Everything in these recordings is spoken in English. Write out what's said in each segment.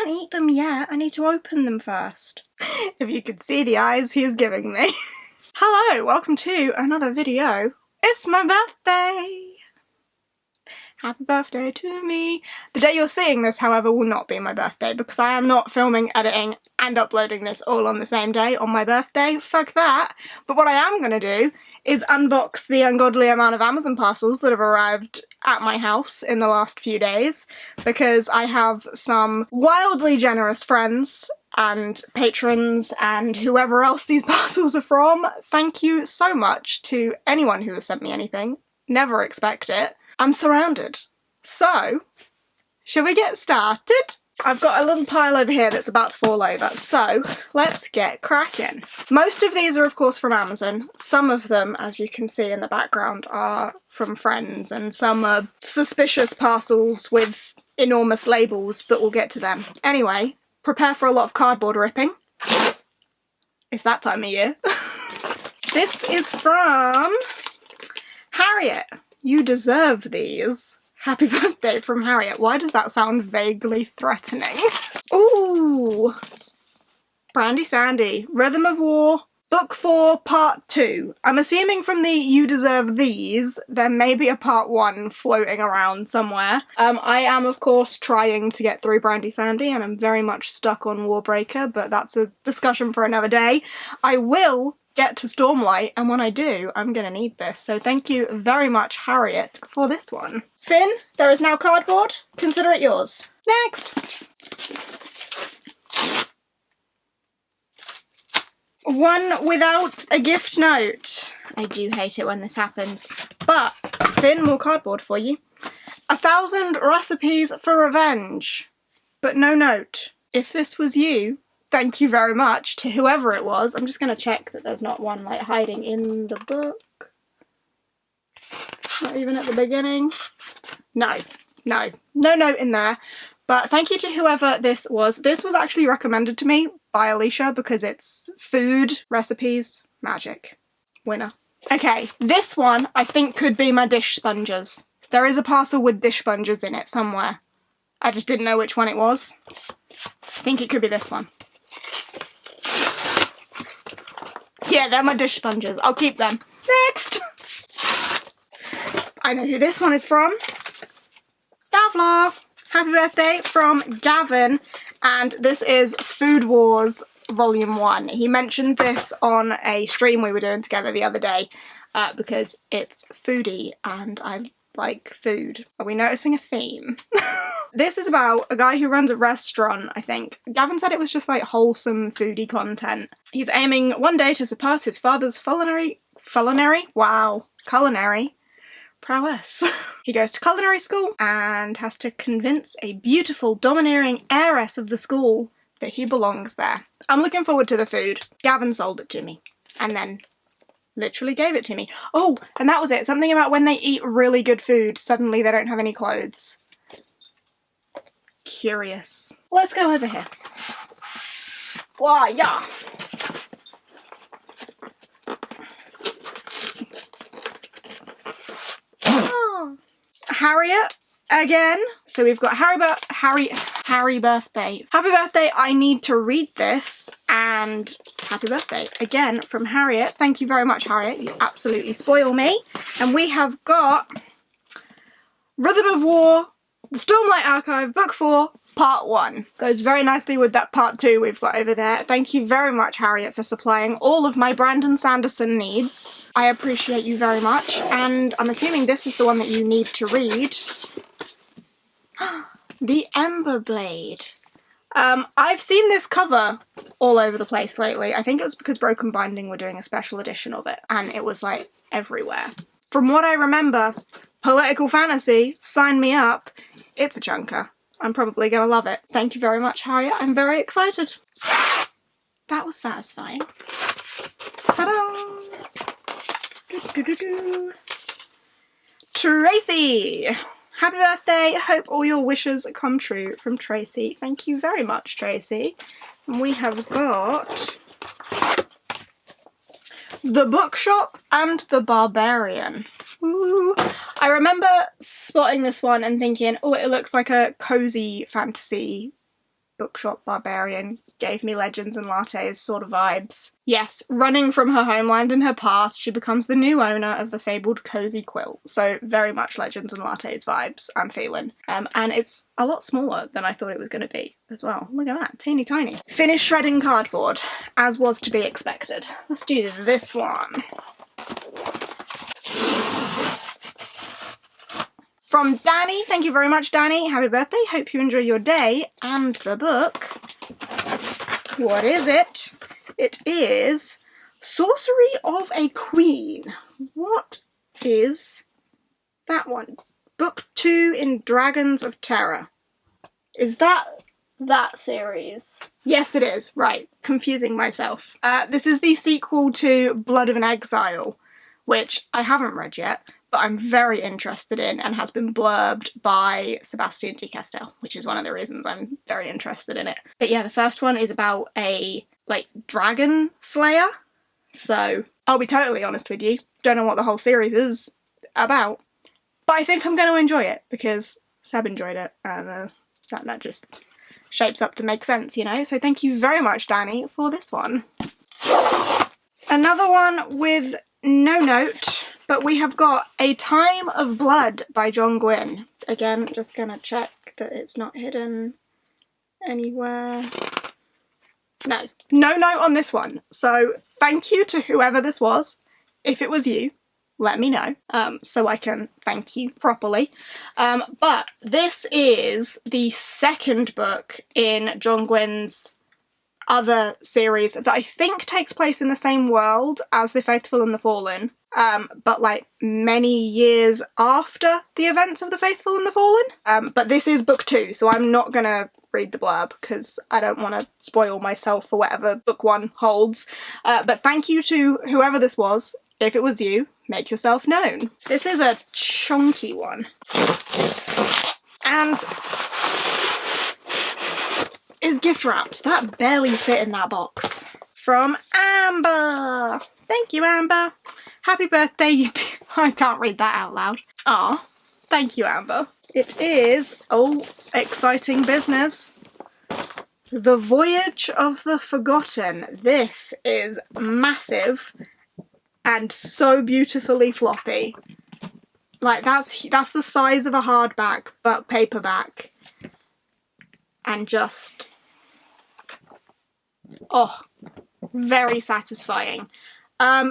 can't eat them yet. I need to open them first. If you could see the eyes he is giving me. Hello, welcome to another video. It's my birthday. Happy birthday to me. The day you're seeing this, however, will not be my birthday because I am not filming, editing, and uploading this all on the same day on my birthday. Fuck that. But what I am going to do is unbox the ungodly amount of Amazon parcels that have arrived at my house in the last few days because I have some wildly generous friends and patrons and whoever else these parcels are from. Thank you so much to anyone who has sent me anything. Never expect it. I'm surrounded. So, shall we get started? I've got a little pile over here that's about to fall over, so let's get cracking. Most of these are of course from Amazon. Some of them, as you can see in the background, are from friends, and some are suspicious parcels with enormous labels, but we'll get to them. Anyway, prepare for a lot of cardboard ripping. It's that time of year. This is from Harriet. You deserve these. Happy birthday from Harriet. Why does that sound vaguely threatening? Ooh. Brandy Sandy. Rhythm of War. Book 4, Part 2. I'm assuming from the You Deserve These, there may be a Part 1 floating around somewhere. I am, of course, trying to get through Brandy Sandy, and I'm very much stuck on Warbreaker, but that's a discussion for another day. I will get to Stormlight, and when I do, I'm gonna need this. So thank you very much, Harriet, for this one. Finn, there is now cardboard. Consider it yours. Next! One without a gift note. I do hate it when this happens. But, Finn, more cardboard for you. 1,000 recipes for revenge. But no note. If this was you, thank you very much to whoever it was. I'm just going to check that there's not one like hiding in the book. Not even at the beginning. No note in there. But thank you to whoever this was. This was actually recommended to me by Alicia because it's food, recipes, magic. Winner. Okay, this one I think could be my dish sponges. There is a parcel with dish sponges in it somewhere. I just didn't know which one it was. I think it could be this one. Yeah, they're my dish sponges. I'll keep them. Next! I know who this one is from. Gavlar! Happy birthday from Gavin. And this is Food Wars Volume 1. He mentioned this on a stream we were doing together the other day because it's foodie and I like food. Are we noticing a theme? This is about a guy who runs a restaurant, I think. Gavin said it was just like wholesome foodie content. He's aiming one day to surpass his father's culinary prowess. He goes to culinary school and has to convince a beautiful, domineering heiress of the school that he belongs there. I'm looking forward to the food. Gavin sold it to me and then literally gave it to me. Oh, and that was it. Something about when they eat really good food, suddenly they don't have any clothes. Curious. Let's go over here. Why, yeah. Oh. Harriet again. So we've got Harry birthday. Happy birthday. I need to read this and happy birthday again from Harriet. Thank you very much, Harriet. You absolutely spoil me. And we have got Rhythm of War, the Stormlight Archive, Book 4, Part 1. Goes very nicely with that Part 2 we've got over there. Thank you very much, Harriet, for supplying all of my Brandon Sanderson needs. I appreciate you very much, and I'm assuming this is the one that you need to read. The Ember Blade. I've seen this cover all over the place lately. I think it was because Broken Binding were doing a special edition of it, and it was like everywhere. From what I remember, political fantasy, sign me up. It's a chunker. I'm probably gonna love it. Thank you very much, Harriet. I'm very excited. That was satisfying. Ta-da! Tracy! Happy birthday! Hope all your wishes come true from Tracy. Thank you very much, Tracy. And we have got The Bookshop and the Barbarian. Ooh. I remember spotting this one and thinking, oh, it looks like a cozy fantasy bookshop barbarian, gave me Legends and Lattes sort of vibes. Yes, running from her homeland and her past, she becomes the new owner of the fabled Cozy Quilt. So very much Legends and Lattes vibes I'm feeling. And it's a lot smaller than I thought it was going to be as well. Look at that, teeny tiny. Finished shredding cardboard, as was to be expected. Let's do this one. From Danny, thank you very much, Danny. Happy birthday. Hope you enjoy your day and the book. What is it? It is Sorcery of a Queen. What is that one? Book 2 in Dragons of Terror. Is that series? Yes, it is. Right. Confusing myself. This is the sequel to Blood of an Exile, which I haven't read yet, but I'm very interested in and has been blurbed by Sebastian de Castell, which is one of the reasons I'm very interested in it. But yeah, the first one is about a, like, dragon slayer. So, I'll be totally honest with you, don't know what the whole series is about, but I think I'm going to enjoy it because Seb enjoyed it, and that just shapes up to make sense, you know? So thank you very much, Danny, for this one. Another one with no note, but we have got A Time of Blood by John Gwynne. Again, just gonna check that it's not hidden anywhere. No note on this one. So thank you to whoever this was. If it was you, let me know, so I can thank you properly. But this is the second book in John Gwynne's other series that I think takes place in the same world as The Faithful and the Fallen, but like many years after the events of The Faithful and the Fallen. But this is book 2, so I'm not gonna read the blurb because I don't want to spoil myself for whatever book 1 holds. But thank you to whoever this was. If it was you, make yourself known. This is a chunky one. And is gift wrapped. That barely fit in that box. From Amber. Thank you, Amber. Happy birthday, you... I can't read that out loud. Ah, thank you, Amber. It is, oh, exciting business. The Voyage of the Forgotten. This is massive and so beautifully floppy. Like, that's the size of a hardback, but paperback. And just... oh, very satisfying.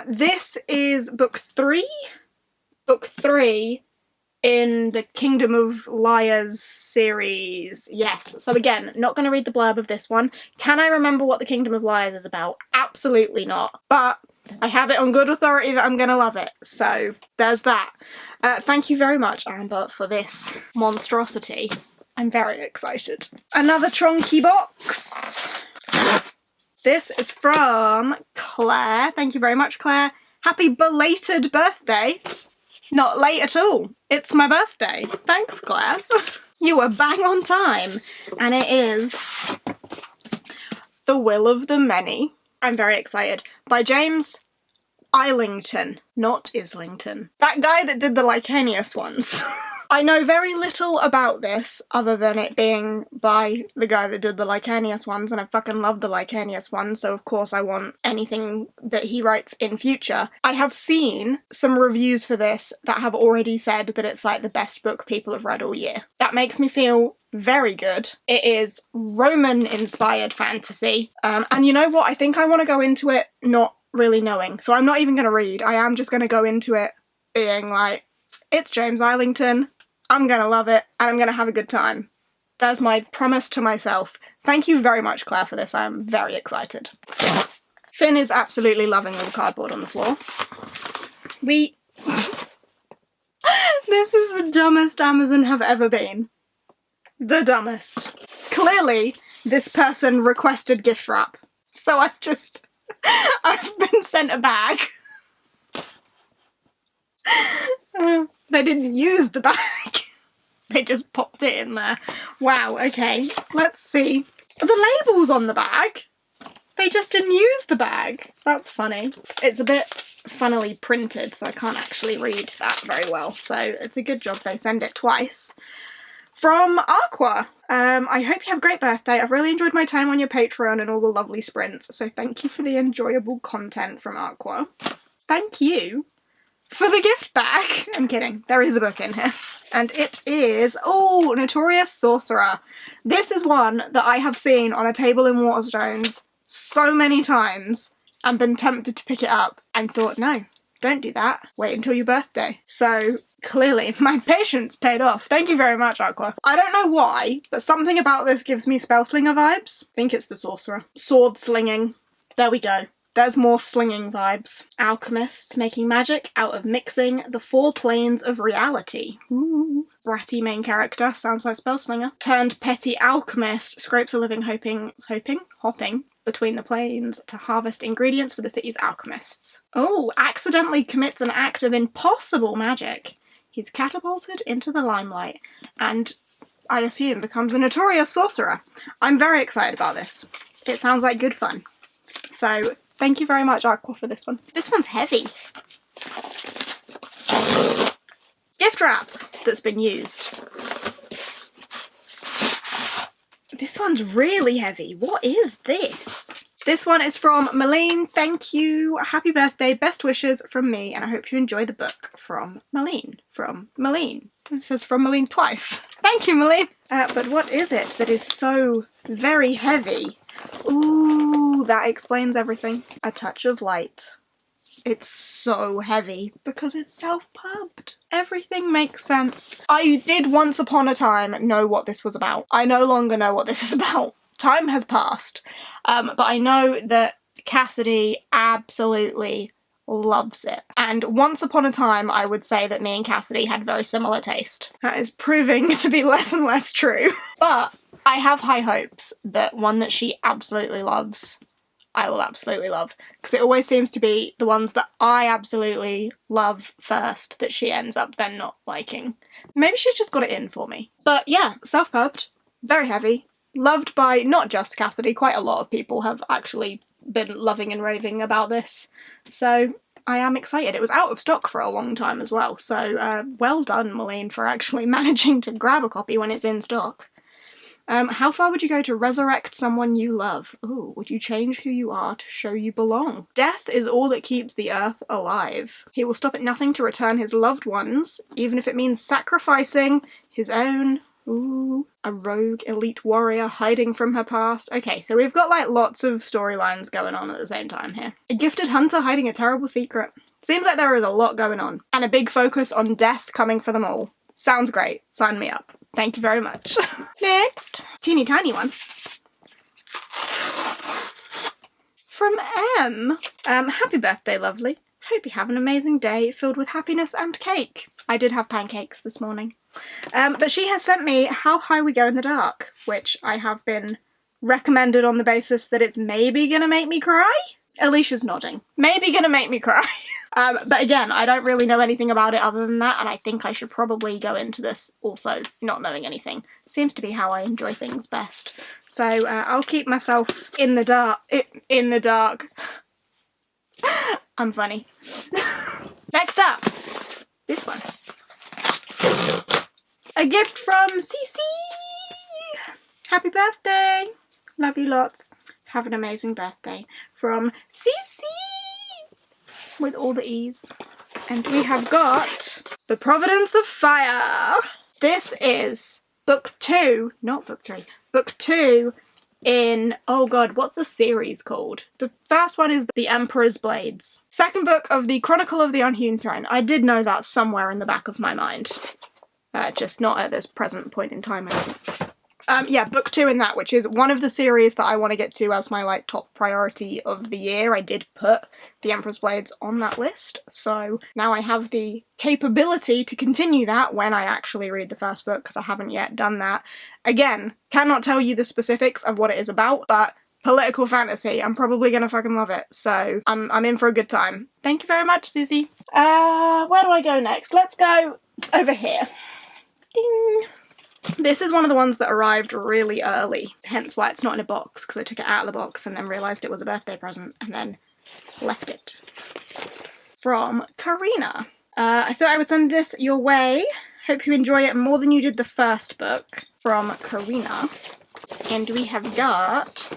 This is book 3? Book 3 in the Kingdom of Liars series. Yes, so again, not going to read the blurb of this one. Can I remember what the Kingdom of Liars is about? Absolutely not. But I have it on good authority that I'm going to love it. So there's that. Thank you very much, Amber, for this monstrosity. I'm very excited. Another chunky box. This is from Claire. Thank you very much, Claire. Happy belated birthday. Not late at all. It's my birthday. Thanks, Claire. You were bang on time. And it is The Will of the Many. I'm very excited. By James Islington, not Islington. That guy that did the Licanius ones. I know very little about this other than it being by the guy that did the Licanius ones, and I fucking love the Licanius ones, so of course I want anything that he writes in future. I have seen some reviews for this that have already said that it's like the best book people have read all year. That makes me feel very good. It is Roman-inspired fantasy, and you know what? I think I want to go into it not really knowing, so I'm not even going to read. I am just going to go into it being like, it's James Islington, I'm going to love it, and I'm going to have a good time. There's my promise to myself. Thank you very much, Claire, for this. I am very excited. Finn is absolutely loving all the cardboard on the floor. This is the dumbest Amazon have ever been. The dumbest. Clearly, this person requested gift wrap, so I've been sent a bag. They didn't use the bag. They just popped it in there. Wow, okay. Let's see. The label's on the bag. They just didn't use the bag. That's funny. It's a bit funnily printed, so I can't actually read that very well. So it's a good job they send it twice. from Aqua. I hope you have a great birthday. I've really enjoyed my time on your Patreon and all the lovely sprints, so thank you for the enjoyable content from Aqua. Thank you for the gift bag. I'm kidding, there is a book in here. And it is, oh, Notorious Sorcerer. This is one that I have seen on a table in Waterstones so many times and been tempted to pick it up and thought, no, don't do that. Wait until your birthday. So clearly my patience paid off. Thank you very much, Aqua. I don't know why, but something about this gives me Spellslinger vibes. I think it's the Sorcerer. Sword slinging. There we go. There's more slinging vibes. Alchemists making magic out of mixing the 4 planes of reality. Ooh. Bratty main character, sounds like Spellslinger. Turned petty alchemist, scrapes a living hopping between the planes to harvest ingredients for the city's alchemists. Oh, accidentally commits an act of impossible magic. He's catapulted into the limelight and, I assume, becomes a notorious sorcerer. I'm very excited about this. It sounds like good fun. So, thank you very much, Aqua, for this one. This one's heavy. Gift wrap that's been used. This one's really heavy. What is this? This one is from Malene. Thank you. Happy birthday. Best wishes from me, and I hope you enjoy the book. From Malene. From Malene. It says from Malene twice. Thank you, Malene. But what is it that is so very heavy? Ooh, that explains everything. A touch of light. It's so heavy because it's self-pubbed. Everything makes sense. I did once upon a time know what this was about. I no longer know what this is about. Time has passed. But I know that Cassidy absolutely loves it. And once upon a time, I would say that me and Cassidy had very similar taste. That is proving to be less and less true. But I have high hopes that one that she absolutely loves, I will absolutely love. Because it always seems to be the ones that I absolutely love first that she ends up then not liking. Maybe she's just got it in for me. But yeah, self-pubbed, very heavy, loved by not just Cassidy, quite a lot of people have actually been loving and raving about this. So I am excited. It was out of stock for a long time as well, so well done, Malene, for actually managing to grab a copy when it's in stock. How far would you go to resurrect someone you love? Ooh, would you change who you are to show you belong? Death is all that keeps the earth alive. He will stop at nothing to return his loved ones, even if it means sacrificing his own. Ooh, a rogue elite warrior hiding from her past. Okay, so we've got like lots of storylines going on at the same time here. A gifted hunter hiding a terrible secret. Seems like there is a lot going on. And a big focus on death coming for them all. Sounds great. Sign me up. Thank you very much. Next, teeny tiny one. From M. Happy birthday, lovely. Hope you have an amazing day filled with happiness and cake. I did have pancakes this morning. But she has sent me How High We Go in the Dark, which I have been recommended on the basis that it's maybe gonna make me cry. Alicia's nodding. Maybe gonna make me cry. But again, I don't really know anything about it other than that, and I think I should probably go into this also not knowing anything. Seems to be how I enjoy things best. So I'll keep myself in the dark. In the dark. I'm funny. Next up, this one. A gift from Cece. Happy birthday. Love you lots. Have an amazing birthday. From Cece. With all the E's. And we have got The Providence of Fire. This is book 2, not book 3, book 2 in, oh god, what's the series called? The first one is The Emperor's Blades. Second book of the Chronicle of the Unhewn Throne. I did know that somewhere in the back of my mind. Just not at this present point in time, I think. Yeah, book 2 in that, which is one of the series that I want to get to as my, like, top priority of the year. I did put The Emperor's Blades on that list, so now I have the capability to continue that when I actually read the first book, because I haven't yet done that. Again, cannot tell you the specifics of what it is about, but political fantasy, I'm probably gonna fucking love it, so I'm in for a good time. Thank you very much, Susie. Where do I go next? Let's go over here. Ding! This is one of the ones that arrived really early, hence why it's not in a box, because I took it out of the box and then realised it was a birthday present and then left it. From Karina. I thought I would send this your way Hope you enjoy it more than you did the first book from Karina. And we have got,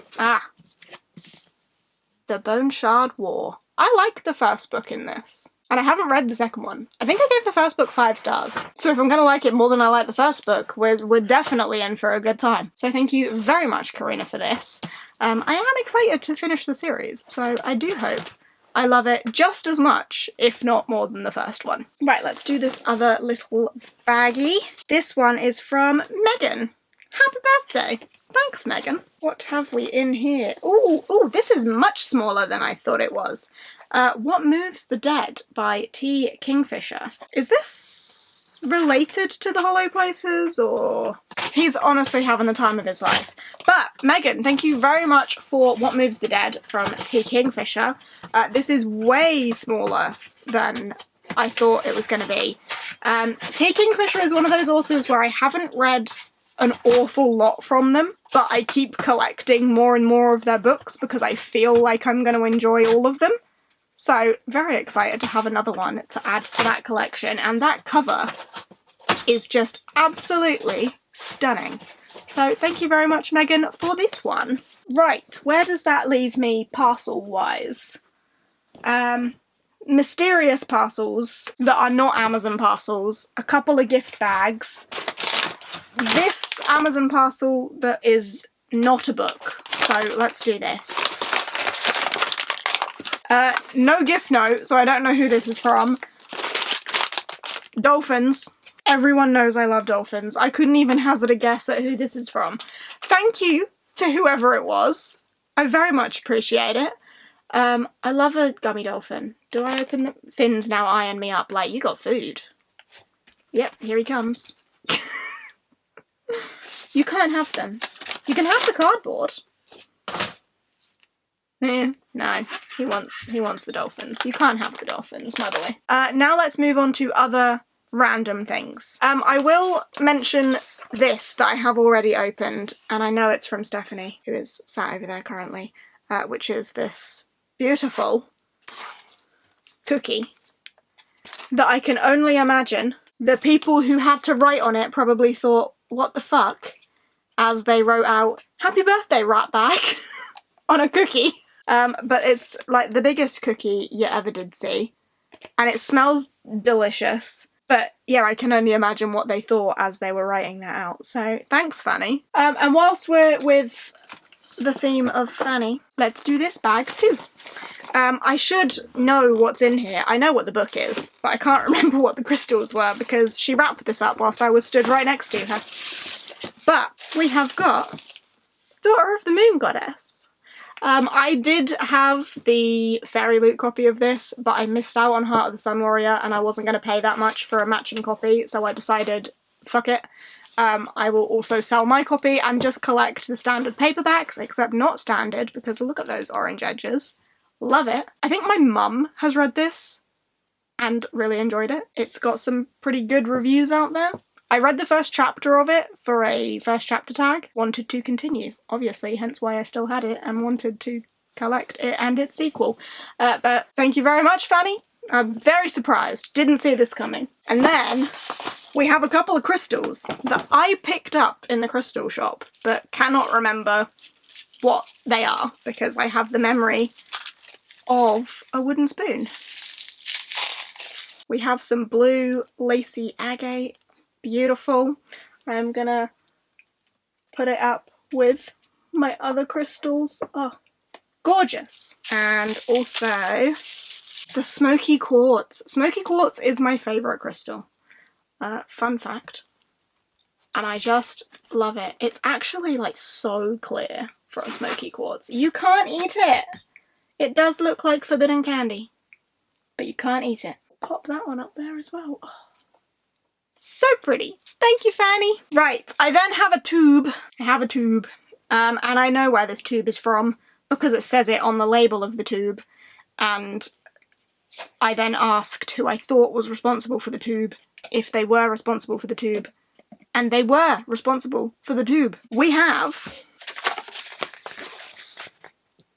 The Bone Shard War. I like the first book in this. And I haven't read the second one. I think I gave the first book 5 stars. So if I'm gonna like it more than I like the first book, we're definitely in for a good time. So thank you very much, Karina, for this. I am excited to finish the series, so I do hope I love it just as much, if not more than the first one. Right, let's do this other little baggie. This one is from Megan. Happy birthday! Thanks, Megan. What have we in here? Ooh, this is much smaller than I thought it was. What Moves the Dead by T. Kingfisher. Is this related to the Hollow Places, or...? He's honestly having the time of his life. But, Megan, thank you very much for What Moves the Dead from T. Kingfisher. This is way smaller than I thought it was going to be. T. Kingfisher is one of those authors where I haven't read an awful lot from them, but I keep collecting more and more of their books because I feel like I'm going to enjoy all of them. So, very excited to have another one to add to that collection, and that cover is just absolutely stunning. So, thank you very much, Megan, for this one. Right, where does that leave me parcel-wise? Mysterious parcels that are not Amazon parcels, a couple of gift bags, this Amazon parcel that is not a book, so let's do this. No gift note, so I don't know who this is from. Dolphins. Everyone knows I love dolphins. I couldn't even hazard a guess at who this is from. Thank you to whoever it was. I very much appreciate it. I love a gummy dolphin. Do I open the... Finn's now eyeing me up like, you got food. Yep, here he comes. You can't have them. You can have the cardboard. No, he wants the dolphins. You can't have the dolphins, my boy. Now let's move on to other random things. I will mention this that I have already opened, and I know it's from Stephanie, who is sat over there currently, which is this beautiful cookie that I can only imagine the people who had to write on it probably thought, what the fuck, as they wrote out, happy birthday, rat bag, on a cookie. But it's like the biggest cookie you ever did see, and it smells delicious. But yeah, I can only imagine what they thought as they were writing that out. So thanks, Fanny. And whilst we're with the theme of Fanny, let's do this bag too. I should know what's in here. I know what the book is, but I can't remember what the crystals were because she wrapped this up whilst I was stood right next to her. But we have got Daughter of the Moon Goddess. I did have the Fairy Loot copy of this, but I missed out on Heart of the Sun Warrior and I wasn't going to pay that much for a matching copy, so I decided, fuck it. I will also sell my copy and just collect the standard paperbacks, except not standard, because look at those orange edges. Love it. I think my mum has read this and really enjoyed it. It's got some pretty good reviews out there. I read the first chapter of it for a first chapter tag. Wanted to continue, obviously, hence why I still had it and wanted to collect it and its sequel. But thank you very much, Fanny. I'm very surprised. Didn't see this coming. And then we have a couple of crystals that I picked up in the crystal shop but cannot remember what they are because I have the memory of a wooden spoon. We have some blue lacy agate. Beautiful. I'm gonna put it up with my other crystals. Oh, gorgeous. And also the smoky quartz. Smoky quartz is my favourite crystal. Fun fact. And I just love it. It's actually like so clear for a smoky quartz. You can't eat it. It does look like forbidden candy, but you can't eat it. Pop that one up there as well. Oh. So pretty. Thank you, Fanny. Right, I then have a tube. I have a tube. And I know where this tube is from because it says it on the label of the tube. And I then asked who I thought was responsible for the tube, if they were responsible for the tube. And they were responsible for the tube. We have...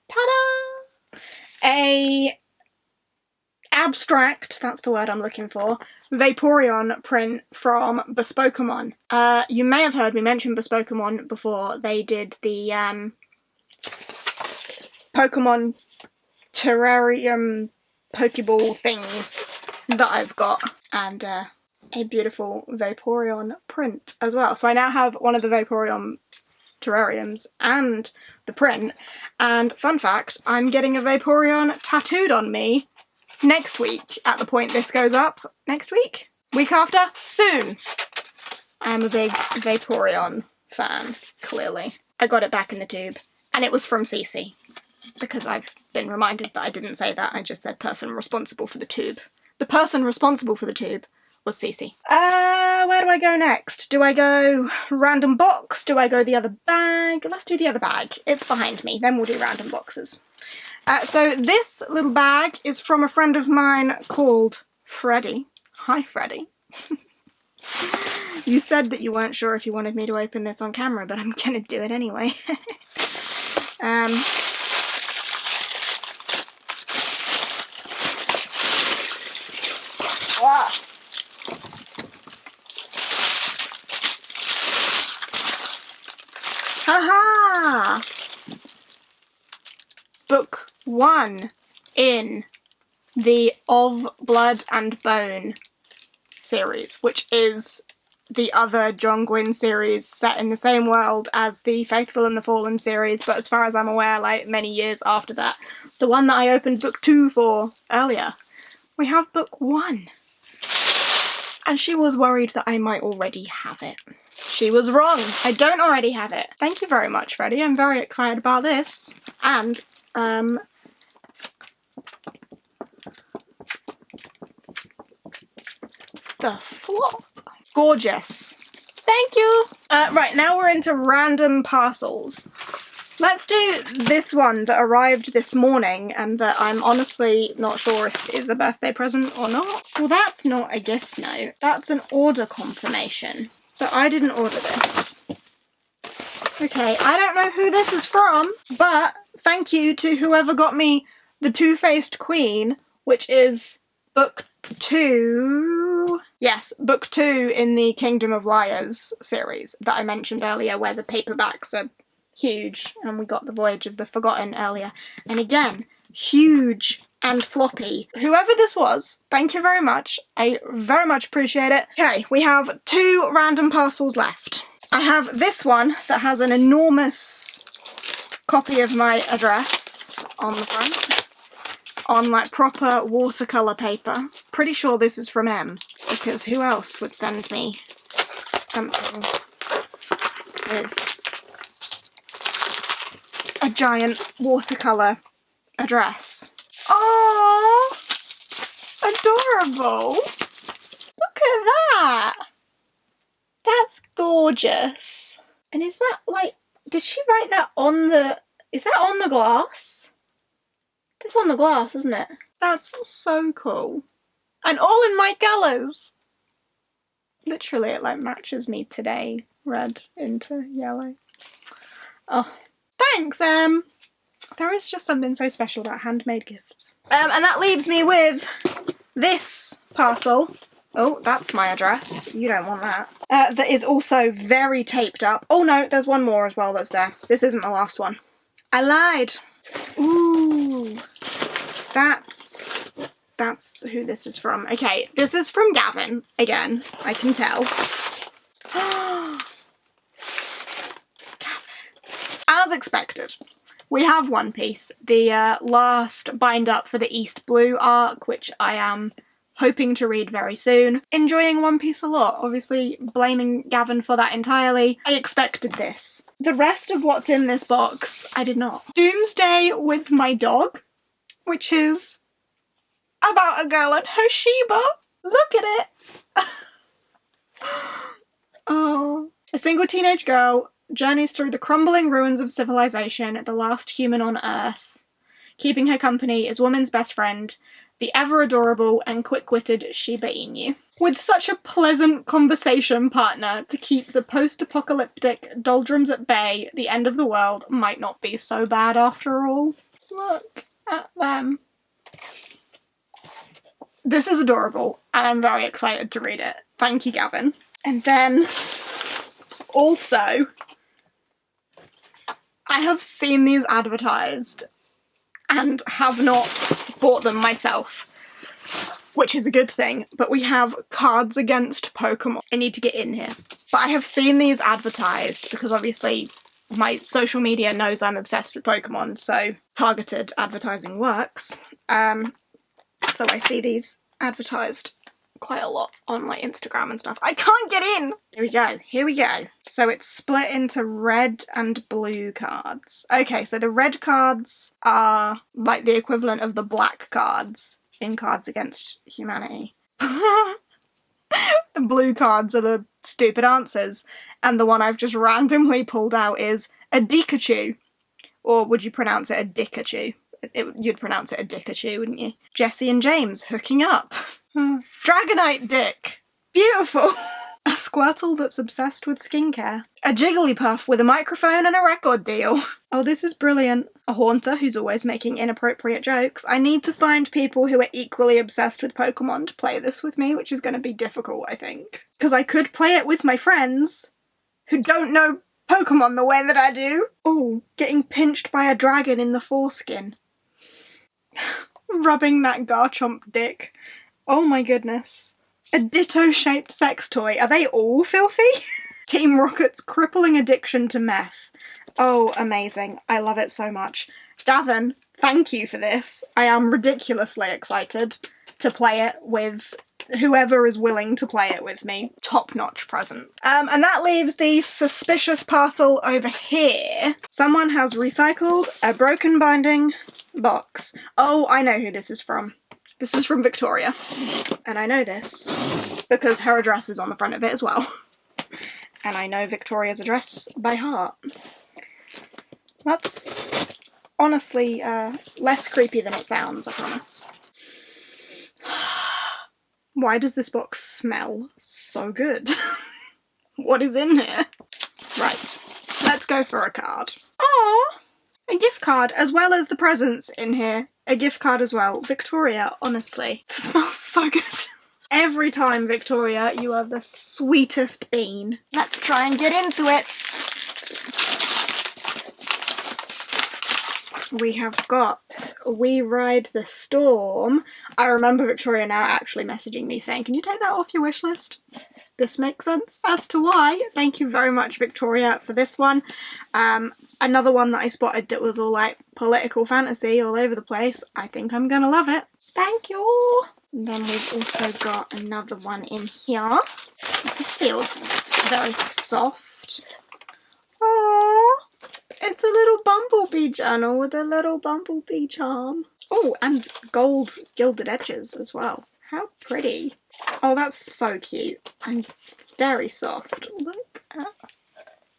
ta-da! A abstract, that's the word I'm looking for, Vaporeon print from Bespokemon. You may have heard me mention Bespokemon before. They did the Pokemon terrarium Pokeball things that I've got, and a beautiful Vaporeon print as well. So I now have one of the Vaporeon terrariums and the print, and fun fact, I'm getting a Vaporeon tattooed on me next week at the point this goes up. Next week? Week after? Soon! I'm a big Vaporeon fan, clearly. I got it back in the tube, and it was from Cece, because I've been reminded that I didn't say that, I just said person responsible for the tube. The person responsible for the tube was Cece. Where do I go next? Do I go random box? Do I go the other bag? Let's do the other bag. It's behind me, then we'll do random boxes. So this little bag is from a friend of mine called Freddy. Hi, Freddy. You said that you weren't sure if you wanted me to open this on camera, but I'm gonna do it anyway. Haha! Book 1 in the Of Blood and Bone series, which is the other John Gwynne series set in the same world as the Faithful and the Fallen series, but as far as I'm aware, like many years after that. The one that I opened book 2 for earlier. We have book 1. And she was worried that I might already have it. She was wrong. I don't already have it. Thank you very much, Freddy. I'm very excited about this. And, the flop. Gorgeous. Thank you. Right, now we're into random parcels. Let's do this one that arrived this morning and that I'm honestly not sure if it is a birthday present or not. Well, that's not a gift note. That's an order confirmation. So I didn't order this. Okay, I don't know who this is from, but thank you to whoever got me the Twofaced Queen, which is book 2. Yes, book 2 in the Kingdom of Liars series that I mentioned earlier, where the paperbacks are huge, and we got the Voyage of the Forgotten earlier. And again, huge and floppy. Whoever this was, thank you very much. I very much appreciate it. Okay, we have 2 random parcels left. I have this one that has an enormous copy of my address on the front, on like proper watercolor paper. Pretty sure this is from M, because who else would send me something with a giant watercolor address? Oh, adorable. Look at that. That's gorgeous. And is that like, did she write that on the, is that on the glass? That's on the glass, isn't it? That's so cool. And all in my colours. Literally, it like matches me today. Red into yellow. Oh, thanks, There is just something so special about handmade gifts. And that leaves me with this parcel. Oh, that's my address. You don't want that. That is also very taped up. Oh no, there's one more as well that's there. This isn't the last one. I lied. Ooh. That's who this is from. Okay, this is from Gavin. Again, I can tell. Gavin. As expected, we have One Piece, the last bind up for the East Blue arc, which I am hoping to read very soon. Enjoying One Piece a lot, obviously blaming Gavin for that entirely. I expected this. The rest of what's in this box, I did not. Doomsday with My Dog, which is about a girl and her Shiba. Look at it! Oh. A single teenage girl journeys through the crumbling ruins of civilization, the last human on Earth. Keeping her company is woman's best friend, the ever-adorable and quick-witted Shiba Inu. With such a pleasant conversation partner to keep the post-apocalyptic doldrums at bay, the end of the world might not be so bad after all. Look at them. This is adorable, and I'm very excited to read it. Thank you, Gavin. And then, also, I have seen these advertised and have not bought them myself, which is a good thing, but we have Cards Against Pokemon. I need to get in here. But I have seen these advertised because obviously my social media knows I'm obsessed with Pokemon, so targeted advertising works. So I see these advertised quite a lot on like Instagram and stuff. I can't get in! Here we go, here we go. So it's split into red and blue cards. Okay, so the red cards are like the equivalent of the black cards in Cards Against Humanity. The blue cards are the stupid answers, and the one I've just randomly pulled out is a Dikachu. Or would you pronounce it a Dikachu? You'd pronounce it a Dikachu, wouldn't you? Jesse and James hooking up. Dragonite Dick. Beautiful. A Squirtle that's obsessed with skincare. A Jigglypuff with a microphone and a record deal. Oh, this is brilliant. A Haunter who's always making inappropriate jokes. I need to find people who are equally obsessed with Pokemon to play this with me, which is going to be difficult, I think. Because I could play it with my friends who don't know Pokemon the way that I do. Oh, getting pinched by a dragon in the foreskin. Rubbing that Garchomp dick. Oh my goodness. A Ditto-shaped sex toy. Are they all filthy? Team Rocket's crippling addiction to meth. Oh, amazing. I love it so much. Gavin, thank you for this. I am ridiculously excited to play it with whoever is willing to play it with me. Top-notch present. And that leaves the suspicious parcel over here. Someone has recycled a broken binding box. Oh, I know who this is from. This is from Victoria. And I know this because her address is on the front of it as well. And I know Victoria's address by heart. That's honestly less creepy than it sounds, I promise. Why does this box smell so good? What is in here? Right, let's go for a card. Aww! A gift card, as well as the presents in here. A gift card as well. Victoria, honestly, it smells so good. Every time, Victoria, you are the sweetest bean. Let's try and get into it. We have got We Ride the Storm. I remember Victoria now actually messaging me saying, can you take that off your wish list? This makes sense as to why. Thank you very much, Victoria, for this one. Another one that I spotted that was all like political fantasy all over the place. I think I'm gonna love it. Thank you. And then we've also got another one in here. This feels very soft. Aww. It's a little bumblebee journal with a little bumblebee charm. Oh, and gold gilded edges as well. How pretty. Oh, that's so cute and very soft. Look at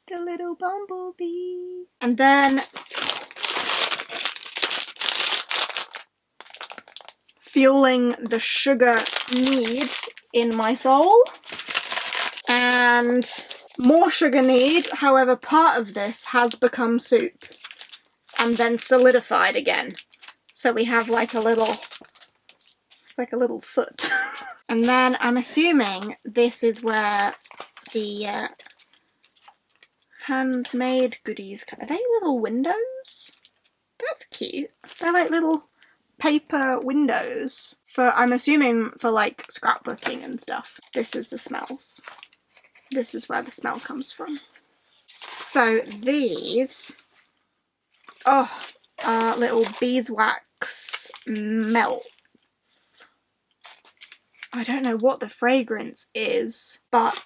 the little bumblebee. And then fueling the sugar need in my soul. And more sugar need, however, part of this has become soup and then solidified again. So we have like a little, it's like a little foot. And then I'm assuming this is where the handmade goodies, are they little windows? That's cute. They're like little paper windows for, I'm assuming for like scrapbooking and stuff. This is the smells. This is where the smell comes from. So these, are little beeswax melts. I don't know what the fragrance is, but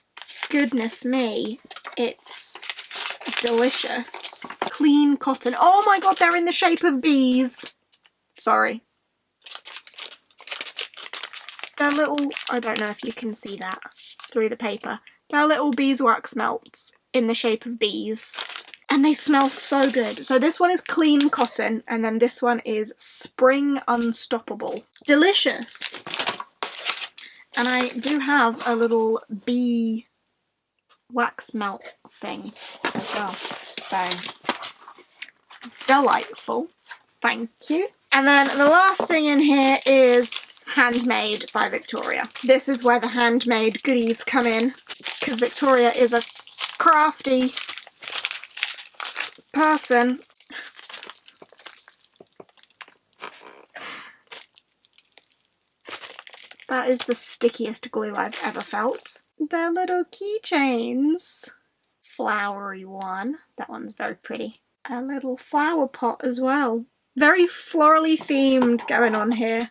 goodness me, it's delicious. Clean cotton. Oh my god, they're in the shape of bees. Sorry. They're little, I don't know if you can see that through the paper. They're little beeswax melts in the shape of bees. And they smell so good. So this one is clean cotton, and then this one is spring unstoppable. Delicious. And I do have a little bee wax melt thing as well. So delightful. Thank you. And then the last thing in here is handmade by Victoria. This is where the handmade goodies come in, because Victoria is a crafty person. That is the stickiest glue I've ever felt. They're little keychains. Flowery one. That one's very pretty. A little flower pot as well. Very florally themed going on here.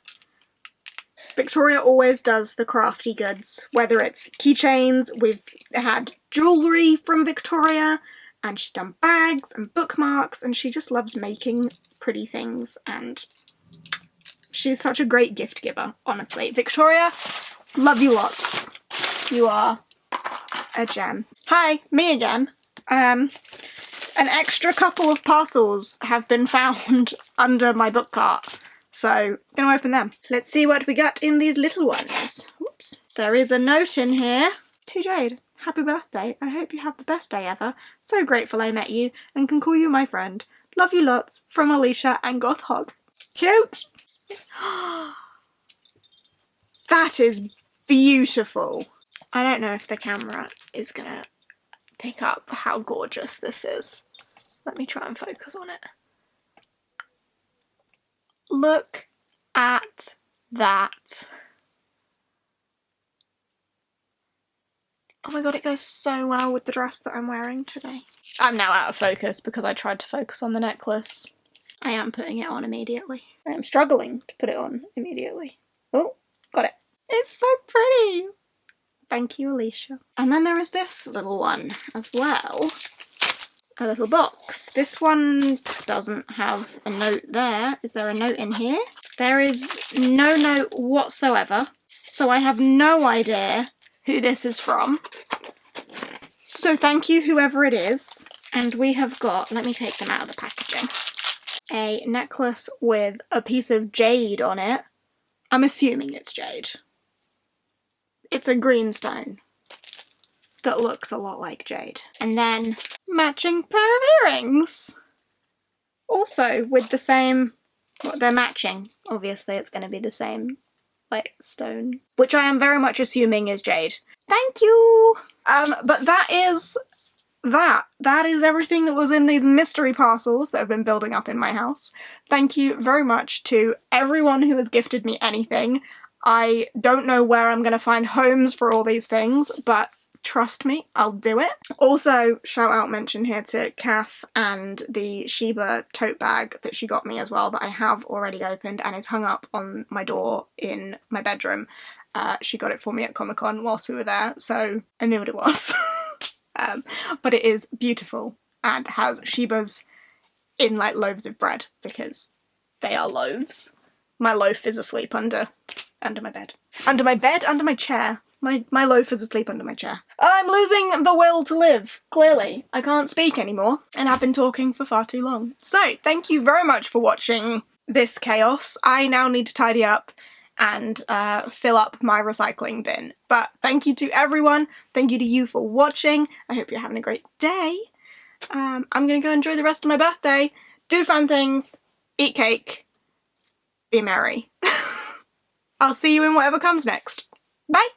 Victoria always does the crafty goods, whether it's keychains, we've had jewellery from Victoria, and she's done bags and bookmarks, and she just loves making pretty things, and she's such a great gift giver, honestly. Victoria, love you lots. You are a gem. Hi, me again. An extra couple of parcels have been found under my book cart, so I'm gonna open them. Let's see what we got in these little ones. Oops. There is a note in here. To Jade. Happy birthday. I hope you have the best day ever. So grateful I met you and can call you my friend. Love you lots. From Alicia and Goth Hog. Cute. That is beautiful. I don't know if the camera is gonna pick up how gorgeous this is. Let me try and focus on it. Look at that. Oh my god, it goes so well with the dress that I'm wearing today. I'm now out of focus because I tried to focus on the necklace. I am putting it on immediately. I am struggling to put it on immediately. Oh, got it. It's so pretty. Thank you, Alicia. And then there is this little one as well. A little box. This one doesn't have a note there. Is there a note in here? There is no note whatsoever. So I have no idea who this is from. So thank you, whoever it is. And we have got, let me take them out of the packaging, a necklace with a piece of jade on it. I'm assuming it's jade. It's a green stone that looks a lot like jade. And then matching pair of earrings. Also with the same, well, they're matching. Obviously it's going to be the same like stone, which I am very much assuming is jade. Thank you! But that is everything that was in these mystery parcels that have been building up in my house. Thank you very much to everyone who has gifted me anything. I don't know where I'm going to find homes for all these things, but trust me, I'll do it. Also, shout out mention here to Kath and the Sheba tote bag that she got me as well, that I have already opened and is hung up on my door in my bedroom. She got it for me at Comic-Con whilst we were there, so I knew what it was. But it is beautiful and has Sheba's in like loaves of bread because they are loaves. My loaf is asleep under my bed. Under my bed? Under my chair. My loaf is asleep under my chair. I'm losing the will to live, clearly. I can't speak anymore, and I've been talking for far too long. So, thank you very much for watching this chaos. I now need to tidy up and fill up my recycling bin. But thank you to everyone. Thank you to you for watching. I hope you're having a great day. I'm gonna go enjoy the rest of my birthday, do fun things, eat cake, be merry. I'll see you in whatever comes next. Bye!